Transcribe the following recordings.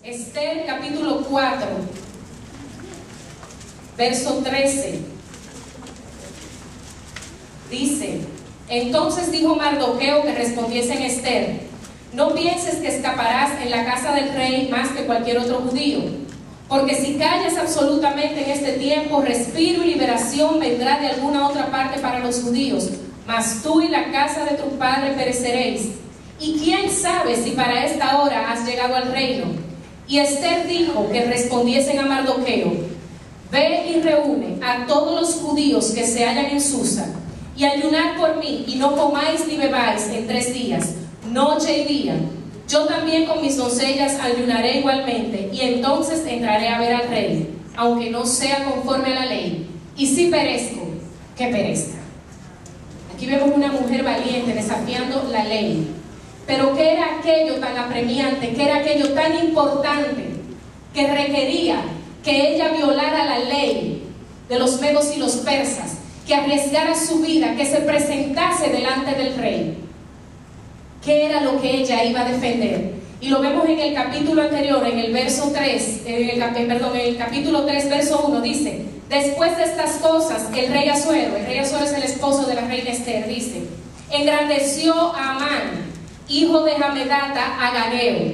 Esther capítulo 4, verso 13. Dice: entonces dijo Mardoqueo que respondiese en Esther: no pienses que escaparás en la casa del rey más que cualquier otro judío, porque si callas absolutamente en este tiempo, respiro y liberación vendrá de alguna otra parte para los judíos, mas tú y la casa de tu padre pereceréis. Y quién sabe si para esta hora has llegado al reino. Y Esther dijo que respondiesen a Mardoqueo: ve y reúne a todos los judíos que se hallan en Susa, y ayunad por mí, y no comáis ni bebáis en 3 días, noche y día. Yo también con mis doncellas ayunaré igualmente, y entonces entraré a ver al rey, aunque no sea conforme a la ley. Y si perezco, que perezca. Aquí vemos una mujer valiente desafiando la ley. Pero ¿qué era aquello tan apremiante? ¿Qué era aquello tan importante que requería que ella violara la ley de los medos y los persas, que arriesgara su vida, que se presentase delante del rey? ¿Qué era lo que ella iba a defender? Y lo vemos en el capítulo anterior, en el verso 3, en el capítulo 3, verso 1, dice: después de estas cosas, el rey Asuero es el esposo de la reina Esther, dice: engrandeció a Amán, hijo de Hamedata, Agageo,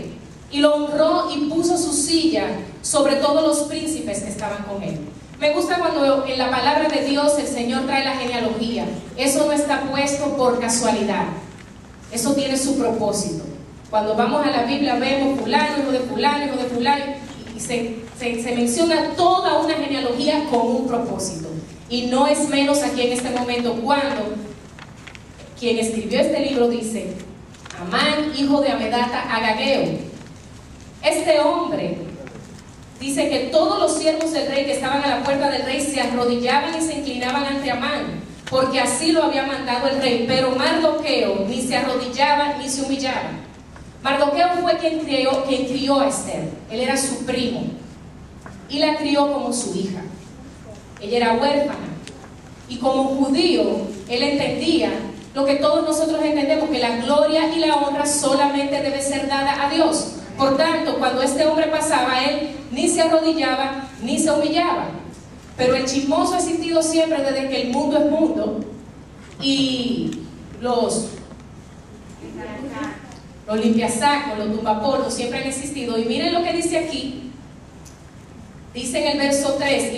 y lo honró y puso su silla sobre todos los príncipes que estaban con él. Me gusta cuando en la palabra de Dios el Señor trae la genealogía. Eso no está puesto por casualidad, eso tiene su propósito. Cuando vamos a la Biblia vemos fulano, hijo de fulano, hijo de fulano, y se menciona toda una genealogía con un propósito. Y no es menos aquí en este momento cuando quien escribió este libro dice: Amán, hijo de Hamedata, Agageo. Este hombre dice que todos los siervos del rey que estaban a la puerta del rey se arrodillaban y se inclinaban ante Amán, porque así lo había mandado el rey. Pero Mardoqueo ni se arrodillaba ni se humillaba. Mardoqueo fue quien crió a Esther. Él era su primo y la crió como su hija. Ella era huérfana, y como judío él entendía lo que todos nosotros entendemos, que la gloria y la honra solamente debe ser dada a Dios. Por tanto, cuando este hombre pasaba, él ni se arrodillaba ni se humillaba. Pero el chismoso ha existido siempre desde que el mundo es mundo, y los limpiasacos, los tumbapolvos siempre han existido. Y miren lo que dice aquí. Dice en el verso 3,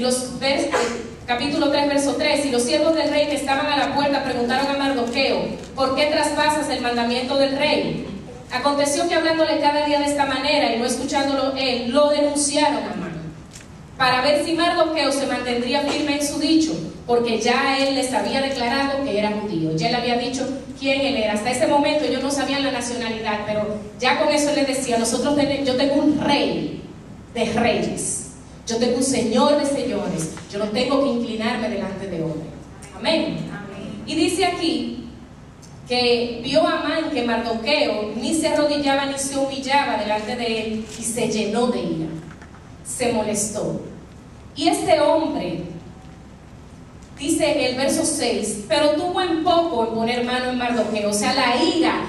capítulo 3, verso 3: y los siervos del rey que estaban a la puerta preguntaron a Mardoqueo: ¿por qué traspasas el mandamiento del rey? Aconteció que hablándole cada día de esta manera y no escuchándolo él, lo denunciaron a Amán, para ver si Mardoqueo se mantendría firme en su dicho, porque ya él les había declarado que era judío. Ya él había dicho quién él era. Hasta ese momento ellos no sabían la nacionalidad, pero ya con eso les decía: yo tengo un rey de reyes, yo tengo un señor de señores, yo no tengo que inclinarme delante de hombre. Amén. Amén. Y dice aquí que vio a Amán que Mardoqueo ni se arrodillaba ni se humillaba delante de él, y se llenó de ira, se molestó. Y este hombre, dice el verso 6, pero tuvo en poco en poner mano en Mardoqueo. O sea, la ira,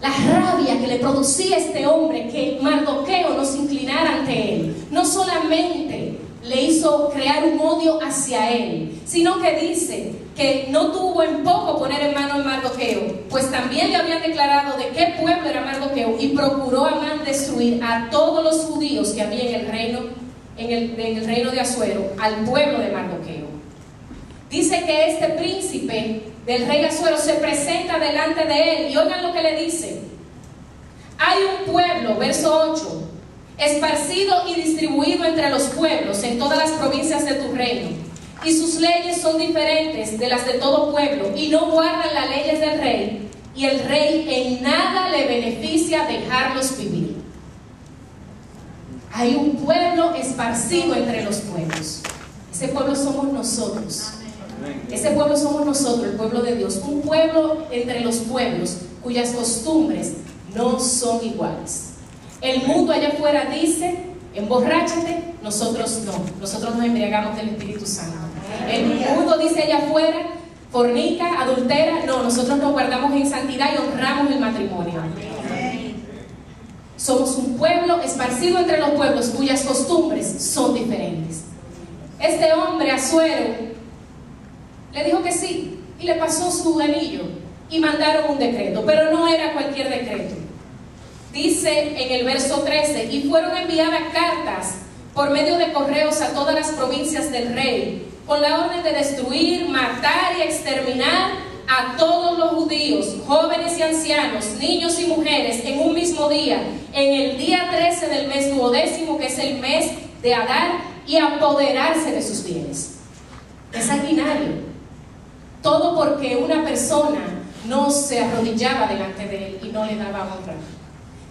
la rabia que le producía a este hombre que Mardoqueo no se inclinara ante él, no solamente le hizo crear un odio hacia él, sino que dice que no tuvo en poco poner en mano en Mardoqueo, pues también le habían declarado de qué pueblo era Mardoqueo, y procuró Amán destruir a todos los judíos que había en el reino de Asuero, al pueblo de Mardoqueo. Dice que este príncipe del rey Asuero se presenta delante de él, y oigan lo que le dice: hay un pueblo, verso 8, esparcido y distribuido entre los pueblos en todas las provincias de tu reino, y sus leyes son diferentes de las de todo pueblo, y no guardan las leyes del rey, y el rey en nada le beneficia dejarlos vivir. Hay un pueblo esparcido entre los pueblos. Ese pueblo somos nosotros. Ese pueblo somos nosotros, el pueblo de Dios. Un pueblo entre los pueblos cuyas costumbres no son iguales. El mundo allá afuera dice: emborráchate. Nosotros no. Nosotros nos embriagamos del Espíritu Santo. El mundo dice allá afuera: fornica, adultera. No, nosotros nos guardamos en santidad y honramos el matrimonio. Somos un pueblo esparcido entre los pueblos cuyas costumbres son diferentes. Este hombre, Asuero, le dijo que sí y le pasó su anillo y mandaron un decreto, pero no era cualquier decreto. Dice en el verso 13, y fueron enviadas cartas por medio de correos a todas las provincias del rey, con la orden de destruir, matar y exterminar a todos los judíos, jóvenes y ancianos, niños y mujeres, en un mismo día, en el día 13 del mes 12º, que es el mes de Adar, y apoderarse de sus bienes. Es sanguinario. Todo porque una persona no se arrodillaba delante de él y no le daba honra.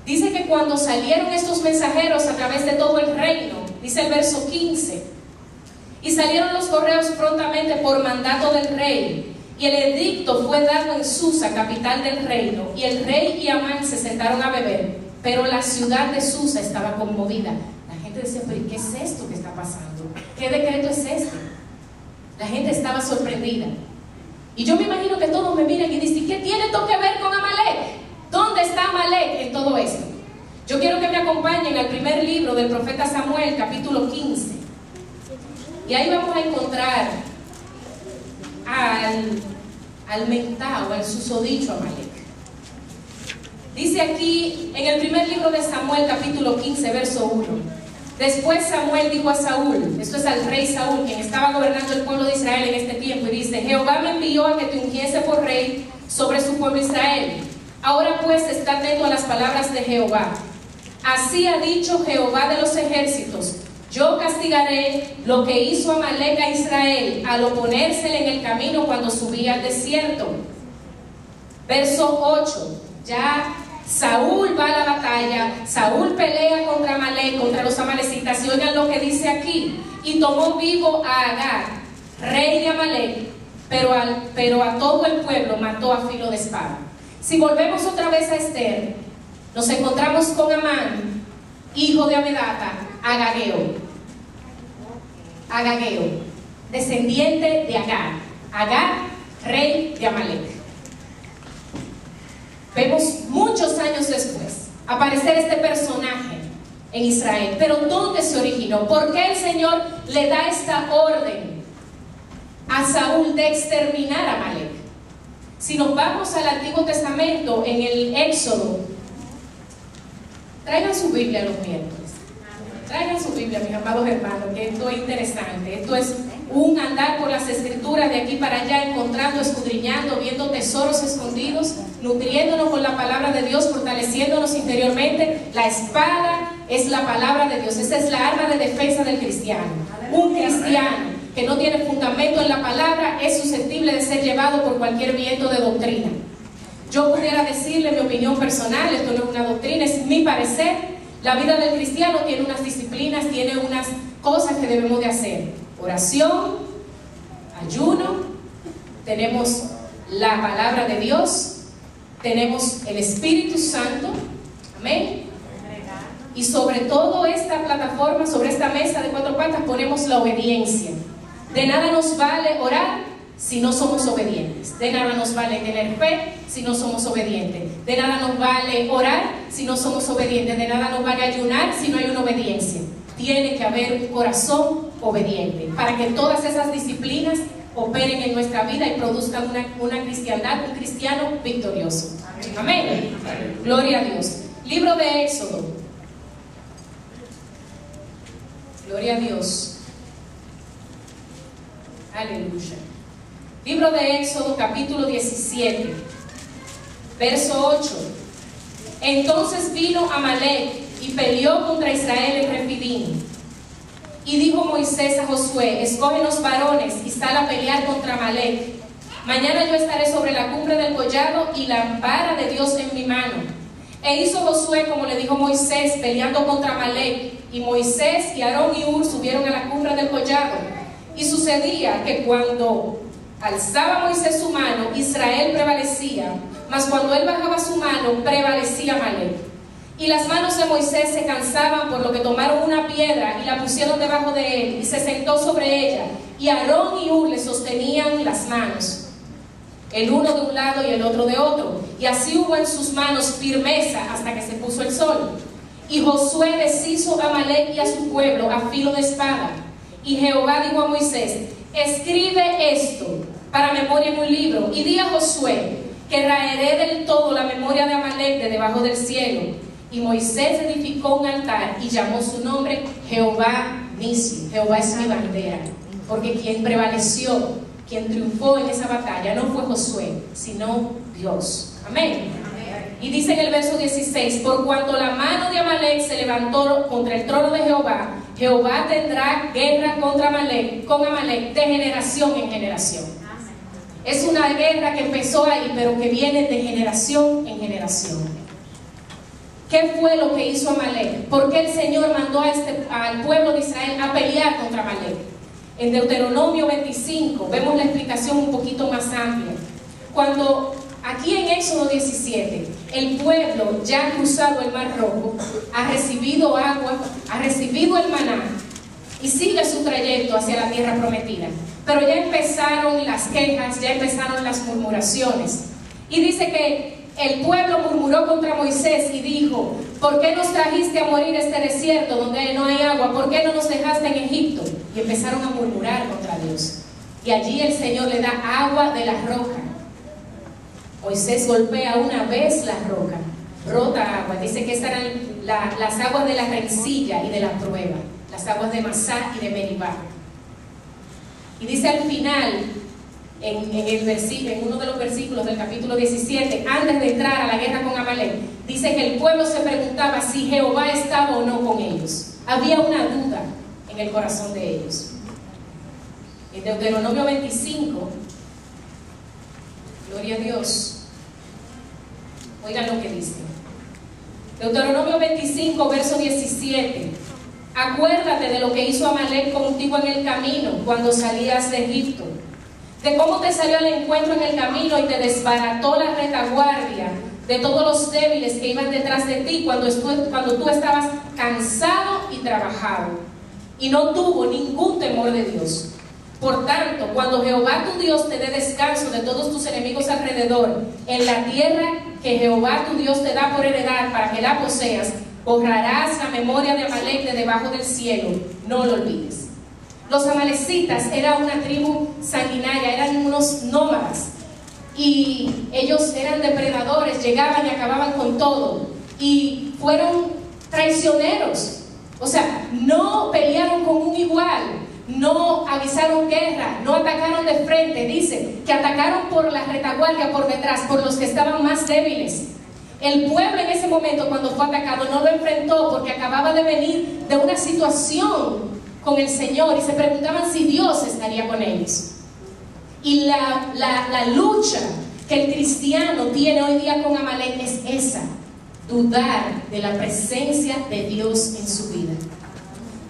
Dice que cuando salieron estos mensajeros a través de todo el reino, dice el verso 15, y salieron los correos prontamente por mandato del rey, y el edicto fue dado en Susa, capital del reino, y el rey y Amán se sentaron a beber, pero la ciudad de Susa estaba conmovida. La gente decía, pero ¿qué es esto que está pasando? ¿Qué decreto es este? La gente estaba sorprendida. Y yo me imagino que todos me miran y dicen, ¿qué tiene esto que ver con Amalek? ¿Dónde está Amalek en todo esto? Yo quiero que me acompañen al primer libro del profeta Samuel, capítulo 15. Y ahí vamos a encontrar al mentado, al susodicho Amalek. Dice aquí en el primer libro de Samuel, capítulo 15, verso 1. Después Samuel dijo a Saúl, esto es al rey Saúl, quien estaba gobernando el pueblo de Israel en este tiempo, y dice, Jehová me envió a que te ungiese por rey sobre su pueblo Israel. Ahora pues está atento a las palabras de Jehová. Así ha dicho Jehová de los ejércitos, yo castigaré lo que hizo Amalek a Israel al oponérsele en el camino cuando subía al desierto. Verso 8, ya Saúl va a la batalla, Saúl pelea contra Amalek, contra los amalecitas, y oigan lo que dice aquí, y tomó vivo a Agar, rey de Amalek, pero a todo el pueblo mató a filo de espada. Si volvemos otra vez a Esther, nos encontramos con Amán, hijo de Amedata, Agageo, descendiente de Agar, rey de Amalek. Vemos muchos años después aparecer este personaje en Israel. Pero ¿dónde se originó? ¿Por qué el Señor le da esta orden a Saúl de exterminar a Amalek? Si nos vamos al Antiguo Testamento, en el Éxodo, traigan su Biblia los miércoles. Traigan su Biblia, mis amados hermanos, que esto es interesante. Esto es un andar por las Escrituras de aquí para allá, encontrando, escudriñando, viendo tesoros escondidos, nutriéndonos con la palabra de Dios, fortaleciéndonos interiormente. La espada es la palabra de Dios. Esa es la arma de defensa del cristiano. Un cristiano que no tiene fundamento en la palabra es susceptible de ser llevado por cualquier viento de doctrina. Yo pudiera decirle mi opinión personal, esto no es una doctrina, es mi parecer. La vida del cristiano tiene unas disciplinas, tiene unas cosas que debemos de hacer. Oración, ayuno, tenemos la palabra de Dios, tenemos el Espíritu Santo, amén. Y sobre todo esta plataforma, sobre esta mesa de cuatro patas, ponemos la obediencia. De nada nos vale orar si no somos obedientes. De nada nos vale tener fe si no somos obedientes. De nada nos vale orar si no somos obedientes. De nada nos vale ayunar si no hay una obediencia. Tiene que haber un corazón obediente para que todas esas disciplinas operen en nuestra vida y produzcan una cristiandad, un cristiano victorioso. Amén. Gloria a Dios. Libro de Éxodo. Gloria a Dios. Aleluya. Libro de Éxodo, capítulo 17, verso 8. Entonces vino Amalek y peleó contra Israel en Refidim. Y dijo Moisés a Josué, escógenos varones y sal a pelear contra Amalek. Mañana yo estaré sobre la cumbre del collado y la vara de Dios en mi mano. E hizo Josué como le dijo Moisés, peleando contra Amalek. Y Moisés y Aarón y Hur subieron a la cumbre del collado. Y sucedía que cuando alzaba Moisés su mano, Israel prevalecía, mas cuando él bajaba su mano, prevalecía Amalek. Y las manos de Moisés se cansaban, por lo que tomaron una piedra y la pusieron debajo de él, y se sentó sobre ella, y Aarón y Hur le sostenían las manos, el uno de un lado y el otro de otro. y así hubo en sus manos firmeza hasta que se puso el sol. Y Josué deshizo a Amalec y a su pueblo a filo de espada. Y Jehová dijo a Moisés: escribe esto para memoria en un libro, y di a Josué que raeré del todo la memoria de Amalec de debajo del cielo. Y Moisés edificó un altar y llamó su nombre Jehová Nissi. Jehová es mi bandera, porque quien prevaleció, quien triunfó en esa batalla no fue Josué, sino Dios. Amén. Y dice en el verso 16: por cuanto la mano de Amalec se levantó contra el trono de Jehová, Jehová tendrá guerra contra Amalec, con Amalec de generación en generación. Es una guerra que empezó ahí, pero que viene de generación en generación. ¿Qué fue lo que hizo Amalec? ¿Por qué el Señor mandó al pueblo de Israel a pelear contra Amalec? En Deuteronomio 25 vemos la explicación un poquito más amplia. Cuando aquí en Éxodo 17, el pueblo ya ha cruzado el Mar Rojo, ha recibido agua, ha recibido el maná y sigue su trayecto hacia la tierra prometida. Pero ya empezaron las quejas, ya empezaron las murmuraciones. Y dice que el pueblo murmuró contra Moisés y dijo: ¿por qué nos trajiste a morir a este desierto donde no hay agua? ¿Por qué no nos dejaste en Egipto? Y empezaron a murmurar contra Dios. Y allí el Señor le da agua de la roca. Moisés golpea una vez la roca, brota agua. Dice que estas eran las aguas de la rencilla y de la prueba, las aguas de Masá y de Meribá. Y dice al final, en uno de los versículos del capítulo 17, antes de entrar a la guerra con Amalec, dice que el pueblo se preguntaba si Jehová estaba o no con ellos. Había una duda en el corazón de ellos. En Deuteronomio 25, gloria a Dios, oigan lo que dice. Deuteronomio 25, verso 17: acuérdate de lo que hizo Amalec contigo en el camino cuando salías de Egipto, de cómo te salió al encuentro en el camino y te desbarató la retaguardia de todos los débiles que iban detrás de ti cuando tú estabas cansado y trabajado, y no tuvo ningún temor de Dios. Por tanto, cuando Jehová tu Dios te dé descanso de todos tus enemigos alrededor, en la tierra que Jehová tu Dios te da por heredad para que la poseas, borrarás la memoria de Amalec de debajo del cielo, no lo olvides. Los amalecitas eran una tribu sanguinaria, eran unos nómadas, y ellos eran depredadores, llegaban y acababan con todo, y fueron traicioneros. O sea, no pelearon con un igual, no avisaron guerra, no atacaron de frente. Dice que atacaron por la retaguardia, por detrás, por los que estaban más débiles. El pueblo en ese momento, cuando fue atacado, no lo enfrentó porque acababa de venir de una situación con el Señor y se preguntaban si Dios estaría con ellos. Y la lucha que el cristiano tiene hoy día con Amalec es esa: dudar de la presencia de Dios en su vida,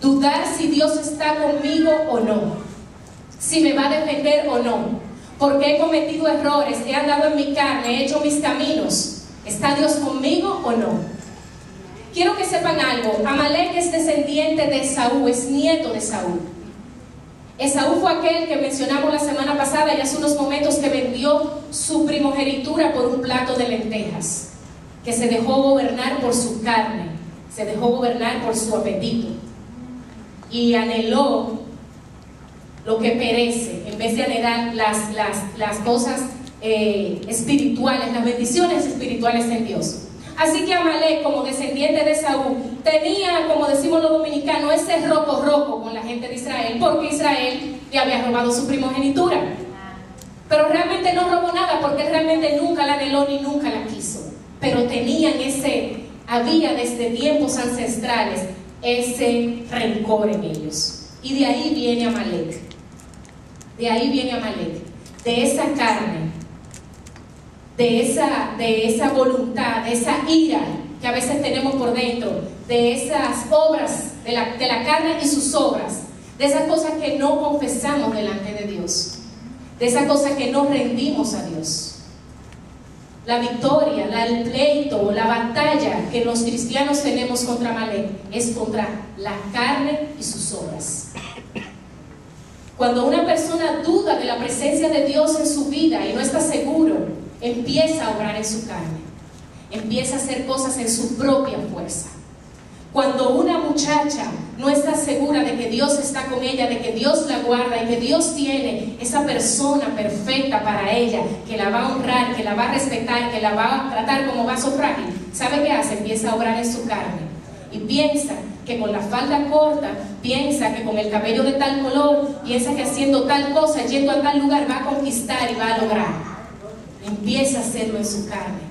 dudar si Dios está conmigo o no, si me va a defender o no, porque he cometido errores, he andado en mi carne, he hecho mis caminos. ¿Está Dios conmigo o no? Quiero que sepan algo: Amalec es descendiente de Esaú, es nieto de Esaú. Esaú fue aquel que mencionamos la semana pasada y hace unos momentos, que vendió su primogenitura por un plato de lentejas, que se dejó gobernar por su carne, se dejó gobernar por su apetito y anheló lo que perece en vez de anhelar las cosas espirituales, las bendiciones espirituales en Dios. Así que Amalec, como descendiente de Esaú, tenía, como decimos los dominicanos, ese roco con la gente de Israel, porque Israel le había robado su primogenitura. Pero realmente no robó nada, porque él realmente nunca la anheló ni nunca la quiso. Pero había desde tiempos ancestrales ese rencor en ellos. Y de ahí viene Amalec. De ahí viene Amalec, de esa carne, de esa voluntad, de esa ira que a veces tenemos por dentro, de esas obras de la carne y sus obras, de esas cosas que no confesamos delante de Dios, de esas cosas que no rendimos a Dios. La victoria, el pleito, la batalla que los cristianos tenemos contra Amalec es contra la carne y sus obras. Cuando una persona duda de la presencia de Dios en su vida y no está seguro, empieza a obrar en su carne, empieza a hacer cosas en su propia fuerza. Cuando una muchacha no está segura de que Dios está con ella, de que Dios la guarda y que Dios tiene esa persona perfecta para ella, que la va a honrar, que la va a respetar, que la va a tratar como vaso frágil, ¿sabe qué hace? Empieza a obrar en su carne y piensa que con la falda corta, piensa que con el cabello de tal color, piensa que haciendo tal cosa, yendo a tal lugar, va a conquistar y va a lograr. Empieza a hacerlo en su carne.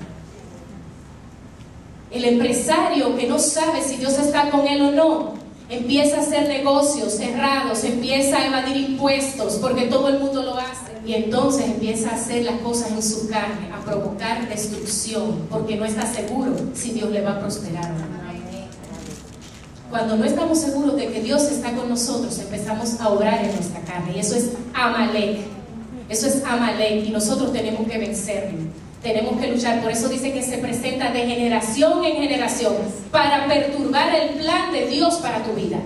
El empresario que no sabe si Dios está con él o no, empieza a hacer negocios errados, empieza a evadir impuestos porque todo el mundo lo hace, y entonces empieza a hacer las cosas en su carne, a provocar destrucción porque no está seguro si Dios le va a prosperar o no. Cuando no estamos seguros de que Dios está con nosotros, empezamos a obrar en nuestra carne, y eso es Amalek. Eso es Amalek, y nosotros tenemos que vencerlo. Tenemos que luchar. Por eso dice que se presenta de generación en generación para perturbar el plan de Dios para tu vida.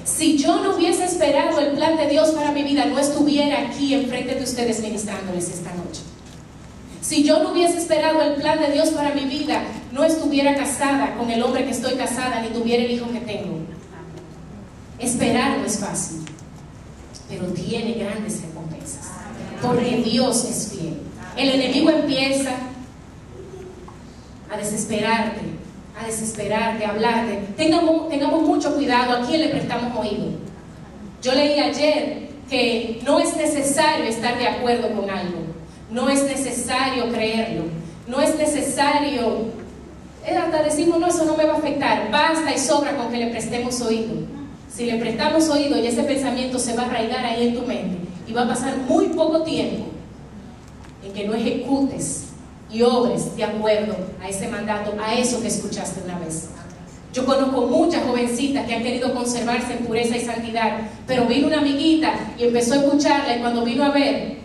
Si yo no hubiese esperado el plan de Dios para mi vida, no estuviera aquí enfrente de ustedes ministrándoles esta noche. Si yo no hubiese esperado el plan de Dios para mi vida, no estuviera casada con el hombre que estoy casada, ni tuviera el hijo que tengo. Esperar no es fácil, pero tiene grandes recompensas, porque Dios es fiel. El enemigo empieza a desesperarte, a hablarte. Tengamos mucho cuidado a quién le prestamos oído. Yo leí ayer que no es necesario estar de acuerdo con algo, no es necesario creerlo, no es necesario, hasta decimos, no, eso no me va a afectar. Basta y sobra con que le prestemos oído. Si le prestamos oído, y ese pensamiento se va a arraigar ahí en tu mente, y va a pasar muy poco tiempo en que no ejecutes y obres de acuerdo a ese mandato, a eso que escuchaste una vez. Yo conozco muchas jovencitas que han querido conservarse en pureza y santidad, pero vino una amiguita y empezó a escucharla, y cuando vino a ver,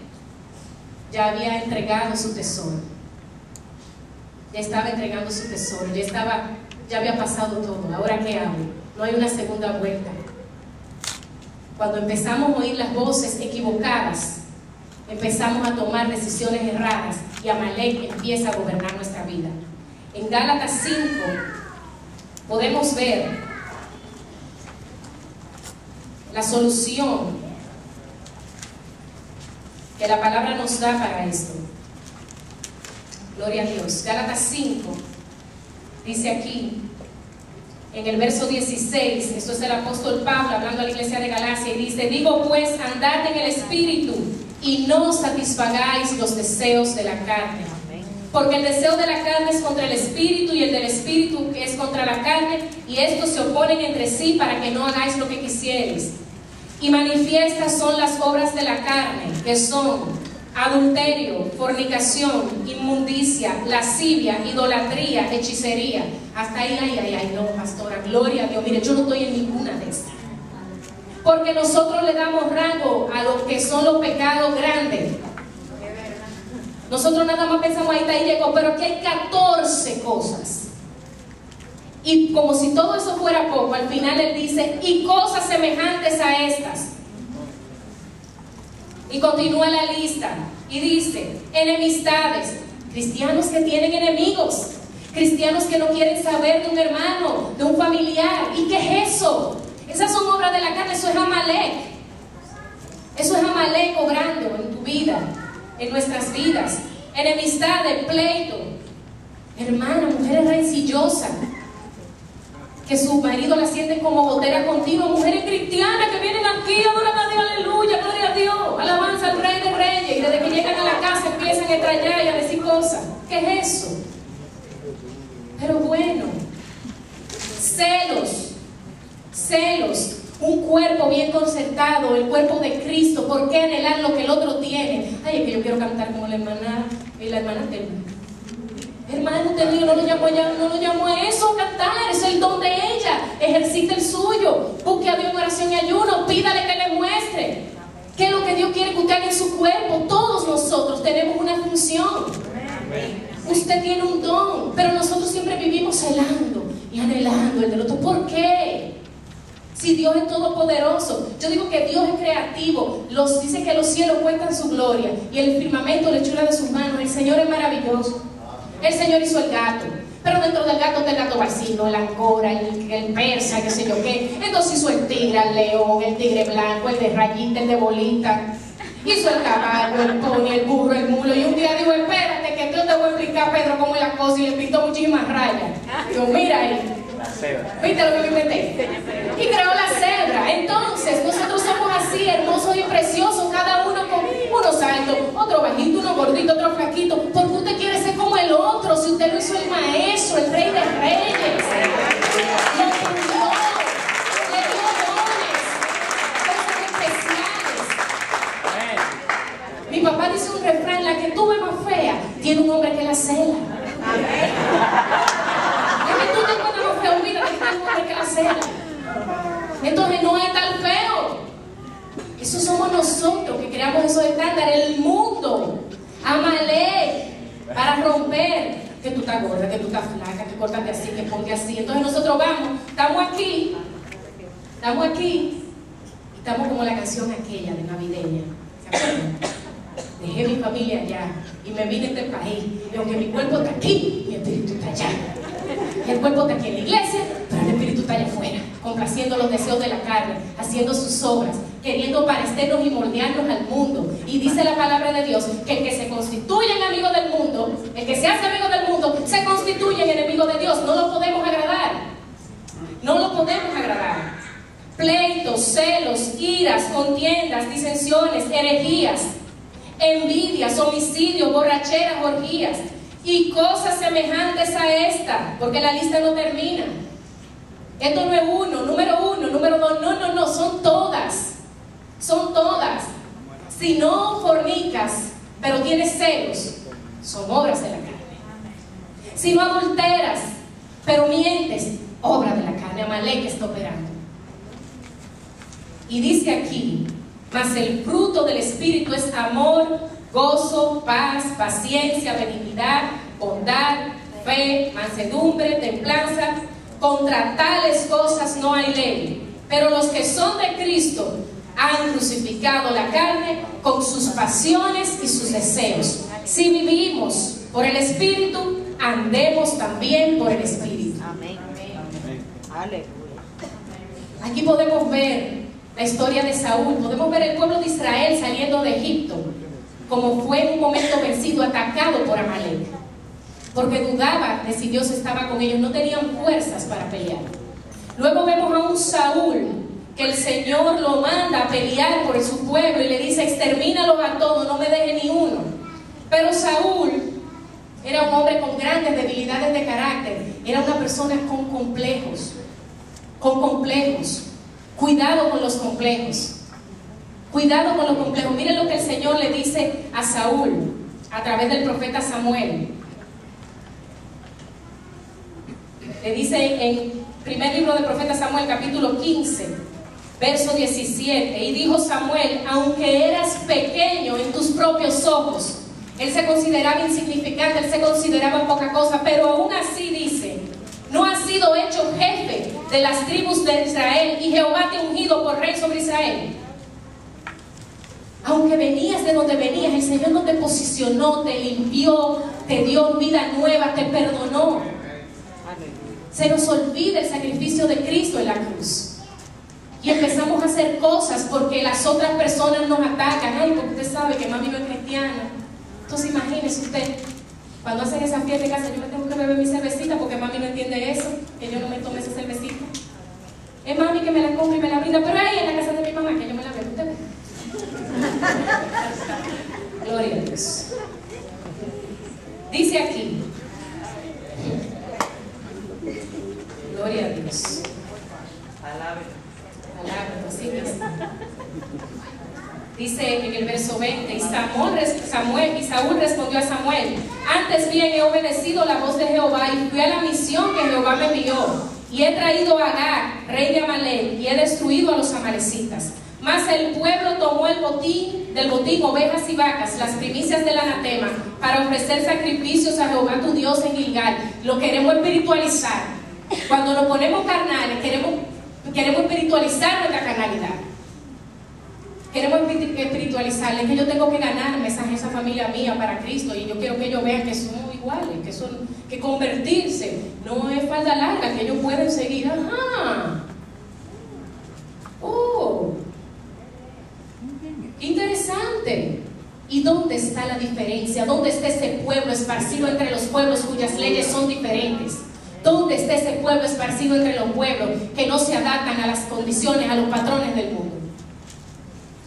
ya había entregado su tesoro. Ya estaba entregando su tesoro, ya había pasado todo. ¿Ahora qué hago? No hay una segunda vuelta. Cuando empezamos a oír las voces equivocadas, empezamos a tomar decisiones erradas, y Amalek empieza a gobernar nuestra vida. En Gálatas 5 podemos ver la solución que la palabra nos da para esto. Gloria a Dios. Gálatas 5 dice aquí en el verso 16, esto es el apóstol Pablo hablando a la iglesia de Galacia, y dice: digo pues, andad en el Espíritu, y no satisfagáis los deseos de la carne. Porque el deseo de la carne es contra el Espíritu, y el del Espíritu es contra la carne, y estos se oponen entre sí para que no hagáis lo que quisierais. Y manifiestas son las obras de la carne, que son adulterio, fornicación, inmundicia, lascivia, idolatría, hechicería. Hasta ahí, ay, no, pastora, gloria a Dios. Mire, yo no estoy en ninguna de estas. Porque nosotros le damos rango a lo que son los pecados grandes. Nosotros nada más pensamos, ahí está, ahí llegó, pero aquí hay 14 cosas. Y como si todo eso fuera poco, al final él dice: y cosas semejantes a estas. Y continúa la lista y dice: enemistades, cristianos que tienen enemigos, cristianos que no quieren saber de un hermano, de un familiar. ¿Y qué es eso? Esas son obras de la carne, eso es Amalek. Eso es Amalek obrando en tu vida, en nuestras vidas. Enemistades, pleito. Hermana, mujeres rencillosas, que su marido la sienten como gotera continua. Mujeres cristianas que vienen aquí, adoran a Dios, aleluya, gloria a Dios, alabanza al Rey de Reyes, y desde que llegan a la casa empiezan a estrallar y a decir cosas. ¿Qué es eso? Pero bueno, celos, un cuerpo bien concertado, el cuerpo de Cristo. ¿Por qué anhelar lo que el otro tiene? Ay, es que yo quiero cantar como la hermana Telma. Hermano, usted no lo llamó a eso, a cantar, es el don de ella. Ejercite el suyo, busque a Dios en oración y ayuno, pídale que le muestre qué es lo que Dios quiere que usted haga en su cuerpo. Todos nosotros tenemos una función. Usted tiene un don, pero nosotros siempre vivimos celando y anhelando el del otro. ¿Por qué? Si Dios es todopoderoso, yo digo que Dios es creativo, dice que los cielos cuentan su gloria y el firmamento la hechura de sus manos. El Señor es maravilloso. El Señor hizo el gato, pero dentro del gato está el gato vacino, la angora, el persa, qué sé yo qué. Entonces hizo el tigre, el león, el tigre blanco, el de rayita, el de bolita. Hizo el caballo, el pony, el burro, el mulo. Y un día digo, espérate que yo te voy a explicar, Pedro, cómo es la cosa. Y le pintó muchísimas rayas. Digo, mira ahí. ¿Viste lo que me inventé? Y creó la cebra. Entonces, nosotros somos así, hermosos y preciosos, cada uno con unos altos, otro bajito, uno gordito, otro flaquito, porque usted quiere ser como el otro, si usted lo hizo el maestro, el rey de reyes. Lo unió, le dio dones, cosas especiales. Mi papá dice un refrán, la que tú ves más fea, tiene un hombre que la cela. Entonces no es tan feo. Eso somos nosotros que creamos esos estándares. El mundo, Amalek, para romper que tú estás gorda, que tú estás flaca, que córtate así, que ponte así. Entonces nosotros vamos, estamos aquí y estamos como la canción aquella de navideña. ¿Se acuerdan? Dejé mi familia allá y me vine a este país, y aunque mi cuerpo está aquí, mi espíritu está allá. Y el cuerpo está aquí en la iglesia, pero el espíritu está allá afuera, complaciendo los deseos de la carne, haciendo sus obras, queriendo parecernos y moldearnos al mundo. Y dice la palabra de Dios que el que se constituye en amigo del mundo, el que se hace amigo del mundo, se constituye en enemigo de Dios. No lo podemos agradar. No lo podemos agradar. Pleitos, celos, iras, contiendas, disensiones, herejías, envidias, homicidios, borracheras, orgías y cosas semejantes a esta, porque la lista no termina. Esto no es número dos, no, son todas, si no fornicas, pero tienes celos, son obras de la carne. Si no adulteras, pero mientes, obra de la carne. Amalek está operando. Y dice aquí, mas el fruto del Espíritu es amor, gozo, paz, paciencia, benignidad, bondad, fe, mansedumbre, templanza. Contra tales cosas no hay ley. Pero los que son de Cristo han crucificado la carne con sus pasiones y sus deseos. Si vivimos por el Espíritu, andemos también por el Espíritu. Amén. Aleluya. Aquí podemos ver la historia de Saúl, podemos ver el pueblo de Israel saliendo de Egipto, como fue en un momento vencido, atacado por Amalek, porque dudaba de si Dios estaba con ellos, no tenían fuerzas para pelear. Luego vemos a un Saúl que el Señor lo manda a pelear por su pueblo y le dice, extermínalos a todos, no me deje ni uno. Pero Saúl era un hombre con grandes debilidades de carácter, era una persona con complejos. Cuidado con los complejos. Cuidado con los complejos. Miren lo que el Señor le dice a Saúl a través del profeta Samuel. Le dice en primer libro del profeta Samuel, capítulo 15, verso 17. Y dijo Samuel, aunque eras pequeño en tus propios ojos. Él se consideraba insignificante, él se consideraba poca cosa, pero aún así dice, no has sido hecho jefe de las tribus de Israel y Jehová te ha ungido por rey sobre Israel. Aunque venías de donde venías, el Señor no te posicionó, te limpió, te dio vida nueva, te perdonó. Se nos olvida el sacrificio de Cristo en la cruz y empezamos a hacer cosas porque las otras personas nos atacan. Ay, porque usted sabe que mami no es cristiana. Entonces imagínese usted, cuando hacen esa fiesta de casa, yo me tengo que beber mi cervecita porque mami no entiende eso, que yo no me tome esa cervecita. Es mami que me la compra y me la brinda, pero ahí en la casa de mi mamá que yo me la bebo. ¿Usted ve? Gloria a Dios. Dice aquí, gloria a Dios. Palabra, así mismo. Dice en el verso 20, y Saúl respondió a Samuel, antes bien he obedecido la voz de Jehová y fui a la misión que Jehová me envió, y he traído a Agag, rey de Amalek, y he destruido a los amalecitas. Mas el pueblo tomó del botín ovejas y vacas, las primicias del anatema, para ofrecer sacrificios a Jehová tu Dios en Gilgal. Lo queremos espiritualizar. Cuando nos ponemos carnales, queremos Queremos espiritualizar nuestra carnalidad. Queremos espiritualizarle, que yo tengo que ganarme esa familia mía para Cristo, y yo quiero que ellos vean que somos iguales, que convertirse no es falda larga, que ellos pueden seguir. Ajá. Oh, interesante. ¿Y dónde está la diferencia? ¿Dónde está ese pueblo esparcido entre los pueblos cuyas leyes son diferentes? ¿Dónde está ese pueblo esparcido entre los pueblos que no se adaptan a las condiciones, a los patrones del mundo?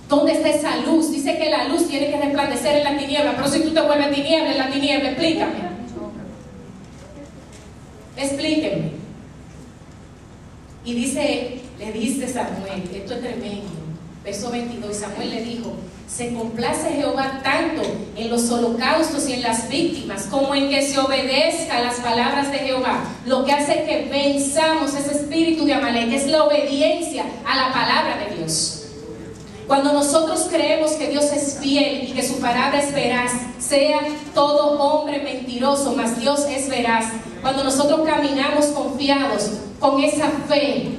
¿Dónde está esa luz? Dice que la luz tiene que resplandecer en la tiniebla, pero si tú te vuelves tiniebla en la tiniebla, explícame. Explíquenme. Y dice, le dice Samuel, esto es tremendo, verso 22, Samuel le dijo: se complace Jehová tanto en los holocaustos y en las víctimas, como en que se obedezca a las palabras de Jehová. Lo que hace que venzamos ese espíritu de Amalek es la obediencia a la palabra de Dios. Cuando nosotros creemos que Dios es fiel y que su palabra es veraz, sea todo hombre mentiroso, mas Dios es veraz. Cuando nosotros caminamos confiados, con esa fe,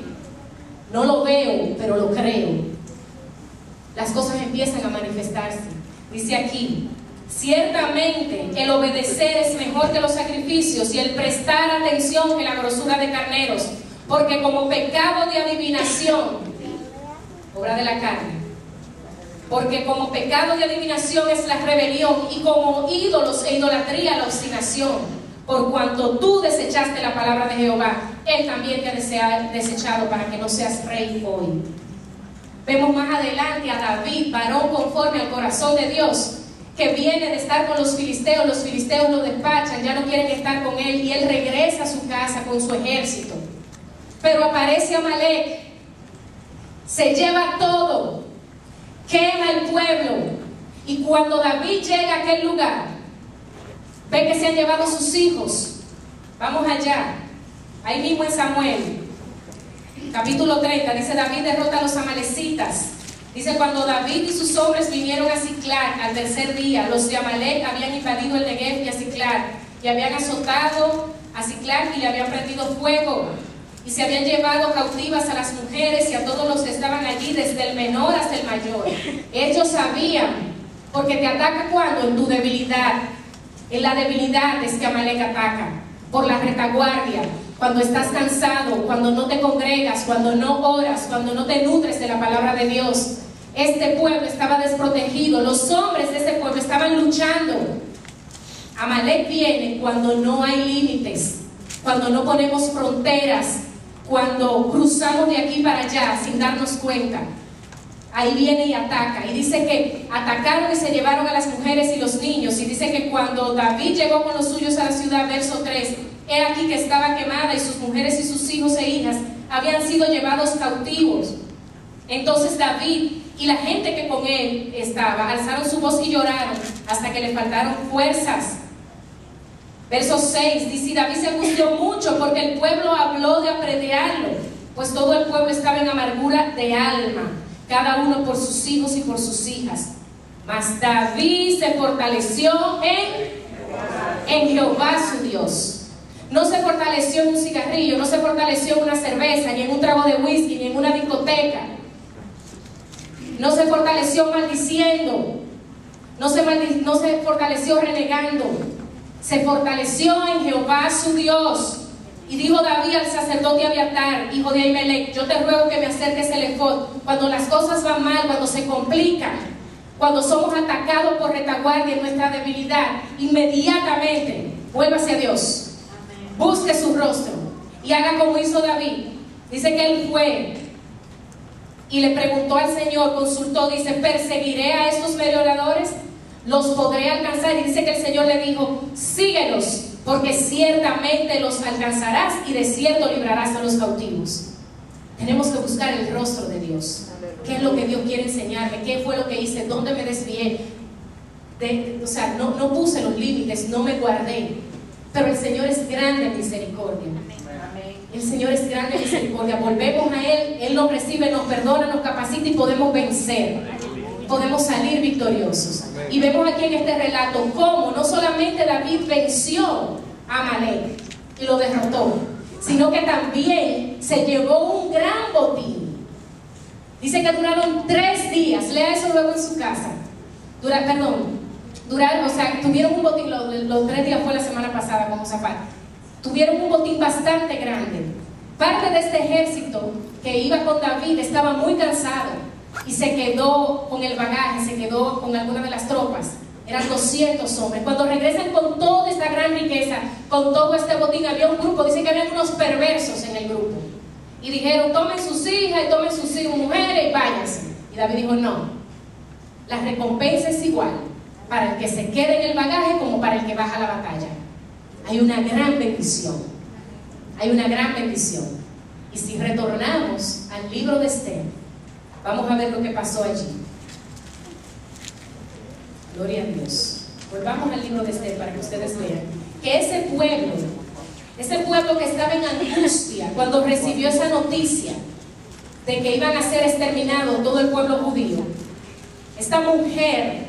no lo veo, pero lo creo, las cosas empiezan a manifestarse. Dice aquí: ciertamente el obedecer es mejor que los sacrificios, y el prestar atención que la grosura de carneros, porque como pecado de adivinación, obra de la carne, porque como pecado de adivinación es la rebelión, y como ídolos e idolatría la obstinación. Por cuanto tú desechaste la palabra de Jehová, Él también te ha desechado para que no seas rey hoy. Vemos más adelante a David, varón conforme al corazón de Dios, que viene de estar con los filisteos lo despachan, ya no quieren estar con él, y él regresa a su casa con su ejército. Pero aparece Amalek, se lleva todo, quema el pueblo, y cuando David llega a aquel lugar, ve que se han llevado sus hijos. Vamos allá, ahí mismo en Samuel capítulo 30, dice: David derrota a los amalecitas. Dice: cuando David y sus hombres vinieron a Siclag al tercer día, los de Amalek habían invadido el Negev y a Siclag, y habían azotado a Siclag y le habían prendido fuego, y se habían llevado cautivas a las mujeres y a todos los que estaban allí, desde el menor hasta el mayor. Ellos sabían, porque te ataca cuando en tu debilidad. En la debilidad es que Amalek ataca, por la retaguardia, cuando estás cansado, cuando no te congregas, cuando no oras, cuando no te nutres de la palabra de Dios. Este pueblo estaba desprotegido, los hombres de ese pueblo estaban luchando. Amalek viene cuando no hay límites, cuando no ponemos fronteras, cuando cruzamos de aquí para allá sin darnos cuenta. Ahí viene y ataca, y dice que atacaron y se llevaron a las mujeres y los niños, y dice que cuando David llegó con los suyos a la ciudad, verso 3, he aquí que estaba quemada, y sus mujeres y sus hijos e hijas habían sido llevados cautivos. Entonces David y la gente que con él estaba alzaron su voz y lloraron hasta que le faltaron fuerzas. Verso 6 dice: David se angustió mucho porque el pueblo habló de apedrearlo, pues todo el pueblo estaba en amargura de alma, cada uno por sus hijos y por sus hijas. Mas David se fortaleció en Jehová su Dios. No se fortaleció en un cigarrillo, no se fortaleció en una cerveza, ni en un trago de whisky, ni en una discoteca. No se fortaleció maldiciendo, no se fortaleció renegando. Se fortaleció en Jehová su Dios. Y dijo David al sacerdote Abiatar, hijo de Ahimelech: yo te ruego que me acerques el efod. Cuando las cosas van mal, cuando se complican, cuando somos atacados por retaguardia en nuestra debilidad, inmediatamente vuélvase a Dios. Busque su rostro y haga como hizo David. Dice que él fue y le preguntó al Señor, consultó, dice: ¿perseguiré a estos merodeadores? ¿Los podré alcanzar? Y dice que el Señor le dijo: síguelos, porque ciertamente los alcanzarás y de cierto librarás a los cautivos. Tenemos que buscar el rostro de Dios. ¿Qué es lo que Dios quiere enseñarme? ¿Qué fue lo que hice? ¿Dónde me desvié? No puse los límites, no me guardé. Pero el Señor es grande en misericordia. El Señor es grande en misericordia. Volvemos a Él, Él nos recibe, nos perdona, nos capacita y podemos vencer. Podemos salir victoriosos. Y vemos aquí en este relato cómo no solamente David venció a Amalek y lo derrotó, sino que también se llevó un gran botín. Dice que duraron 3 días, lea eso luego en su casa. Tuvieron un botín, los 3 días fue la semana pasada con Josafat. Tuvieron un botín bastante grande. Parte de este ejército que iba con David estaba muy cansado y se quedó con el bagaje, se quedó con alguna de las tropas. Eran 200 hombres. Cuando regresan con toda esta gran riqueza, con todo este botín, había un grupo, dice que había unos perversos en el grupo. Y dijeron, tomen sus hijas y tomen sus mujeres y váyanse. Y David dijo, no, la recompensa es igual para el que se quede en el bagaje como para el que baja a la batalla. Hay una gran bendición. Hay una gran bendición. Y si retornamos al libro de Esther, vamos a ver lo que pasó allí. Gloria a Dios. Volvamos al libro de Esther para que ustedes vean que ese pueblo que estaba en angustia cuando recibió esa noticia de que iban a ser exterminados todo el pueblo judío, esta mujer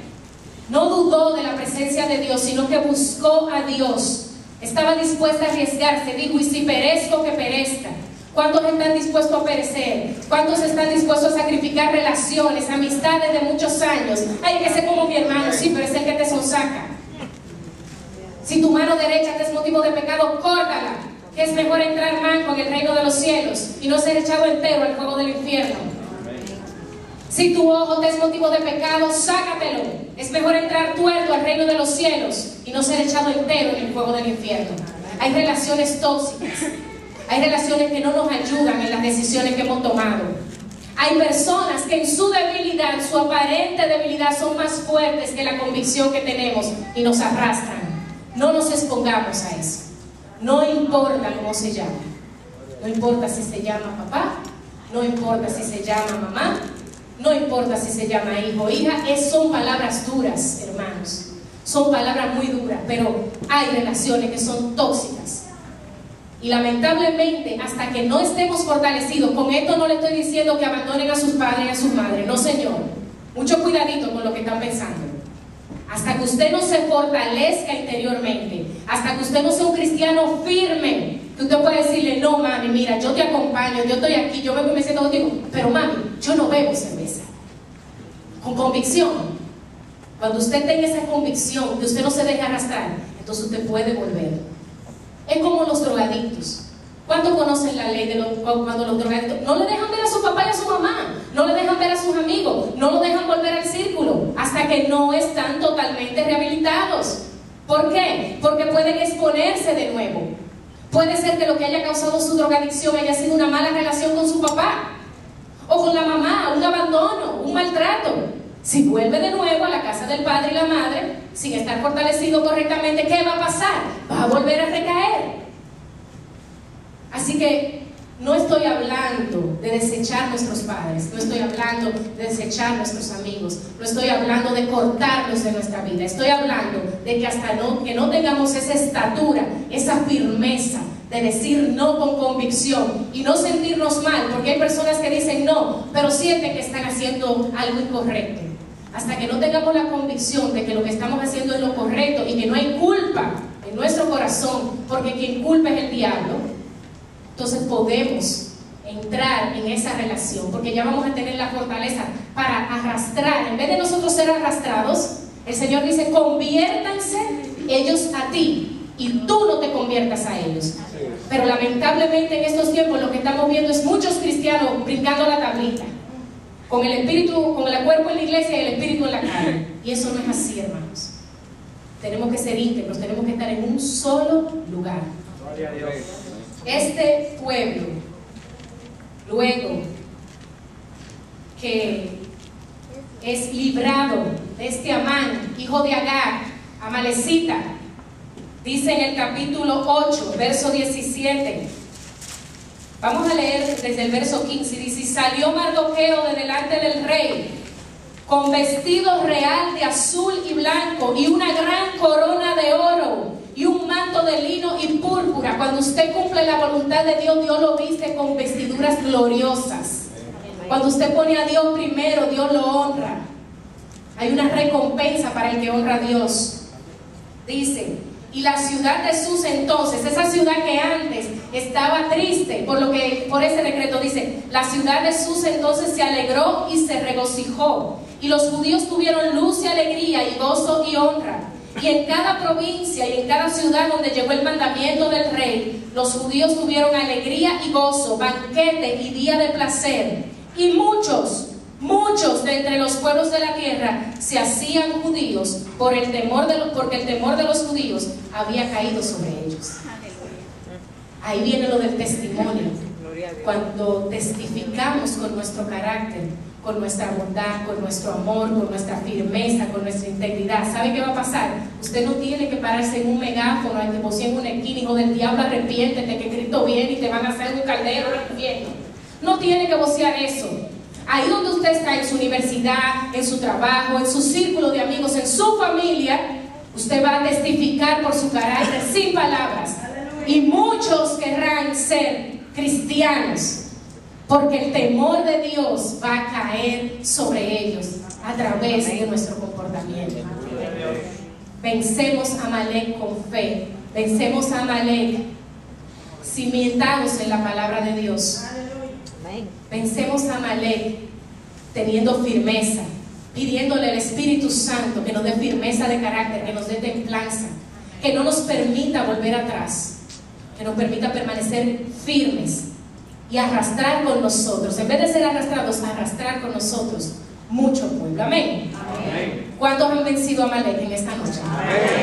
no dudó de la presencia de Dios, sino que buscó a Dios. Estaba dispuesta a arriesgarse, dijo, y si perezco, que perezca. ¿Cuántos están dispuestos a perecer? ¿Cuántos están dispuestos a sacrificar relaciones, amistades de muchos años? Ay, que ser como mi hermano, sí, pero es el que te sonsaca. Si tu mano derecha te es motivo de pecado, córtala, que es mejor entrar manco en el reino de los cielos y no ser echado entero al fuego del infierno. Si tu ojo te es motivo de pecado, sácatelo. Es mejor entrar tuerto al reino de los cielos y no ser echado entero en el fuego del infierno. Hay relaciones tóxicas. Hay relaciones que no nos ayudan en las decisiones que hemos tomado. Hay personas que en su debilidad, su aparente debilidad, son más fuertes que la convicción que tenemos y nos arrastran. No nos expongamos a eso. No importa cómo se llama. No importa si se llama papá. No importa si se llama mamá. No importa si se llama hijo o hija. Son palabras duras, hermanos. Son palabras muy duras, pero hay relaciones que son tóxicas. Y lamentablemente, hasta que no estemos fortalecidos, con esto no le estoy diciendo que abandonen a sus padres y a sus madres, no señor. Mucho cuidadito con lo que están pensando. Hasta que usted no se fortalezca interiormente, hasta que usted no sea un cristiano firme, que usted pueda decirle, no mami, mira, yo te acompaño, yo estoy aquí, yo bebo y me siento contigo, pero mami, yo no bebo cerveza. Con convicción. Cuando usted tenga esa convicción, que usted no se deje arrastrar, entonces usted puede volver. Es como los drogadictos. ¿Cuántos conocen la ley de cuando los drogadictos no le dejan ver a su papá y a su mamá, no le dejan ver a sus amigos, no lo dejan volver al círculo hasta que no están totalmente rehabilitados? ¿Por qué? Porque pueden exponerse de nuevo. Puede ser que lo que haya causado su drogadicción haya sido una mala relación con su papá o con la mamá, un abandono, un maltrato. Si vuelve de nuevo a la casa del padre y la madre sin estar fortalecido correctamente, ¿qué va a pasar? Va a volver a recaer. Así que no estoy hablando de desechar nuestros padres, no estoy hablando de desechar nuestros amigos, no estoy hablando de cortarlos de nuestra vida. Estoy hablando de que hasta que no tengamos esa estatura, esa firmeza de decir no con convicción y no sentirnos mal, porque hay personas que dicen no, pero sienten que están haciendo algo incorrecto. Hasta que no tengamos la convicción de que lo que estamos haciendo es lo correcto y que no hay culpa en nuestro corazón, porque quien culpa es el diablo, entonces podemos entrar en esa relación, porque ya vamos a tener la fortaleza para arrastrar. En vez de nosotros ser arrastrados, el Señor dice, conviértanse ellos a ti y tú no te conviertas a ellos. Pero lamentablemente en estos tiempos lo que estamos viendo es muchos cristianos brincando la tablita, con el espíritu, con el cuerpo en la iglesia y el espíritu en la carne. Y eso no es así, hermanos. Tenemos que ser íntegros, tenemos que estar en un solo lugar. Gloria a Dios. Este pueblo, luego que es librado de este Amán, hijo de Agar, amalecita, dice en el capítulo 8, verso 17. Vamos a leer desde el verso 15. Dice: y salió Mardoqueo de delante del rey con vestido real de azul y blanco y una gran corona de oro y un manto de lino y púrpura. Cuando usted cumple la voluntad de Dios, Dios lo viste con vestiduras gloriosas. Cuando usted pone a Dios primero, Dios lo honra. Hay una recompensa para el que honra a Dios. Dice: y la ciudad de Susa entonces, esa ciudad que antes estaba triste, por ese decreto dice, la ciudad de Susa entonces se alegró y se regocijó, y los judíos tuvieron luz y alegría y gozo y honra. Y en cada provincia y en cada ciudad donde llegó el mandamiento del rey, los judíos tuvieron alegría y gozo, banquete y día de placer. Y muchos de entre los pueblos de la tierra se hacían judíos porque el temor de los judíos había caído sobre ellos. Ahí viene lo del testimonio. Cuando testificamos con nuestro carácter, con nuestra bondad, con nuestro amor, con nuestra firmeza, con nuestra integridad, ¿sabe qué va a pasar? Usted no tiene que pararse en un megáfono, que vos en una esquina, hijo del diablo, arrepiéntete, que Cristo viene y te van a hacer un caldero al infierno. No tiene que vocear eso. Ahí donde usted está, en su universidad, en su trabajo, en su círculo de amigos, en su familia, usted va a testificar por su carácter sin palabras. Y muchos querrán ser cristianos, porque el temor de Dios va a caer sobre ellos a través de nuestro comportamiento. Vencemos a Amalek con fe, vencemos a Amalek cimentados en la palabra de Dios. Vencemos a Amalek teniendo firmeza, pidiéndole al Espíritu Santo que nos dé firmeza de carácter, que nos dé templanza, que no nos permita volver atrás, que nos permita permanecer firmes y arrastrar con nosotros, en vez de ser arrastrados, arrastrar con nosotros mucho pueblo. Amén. ¿Cuántos han vencido a Amalek en esta noche? Amén.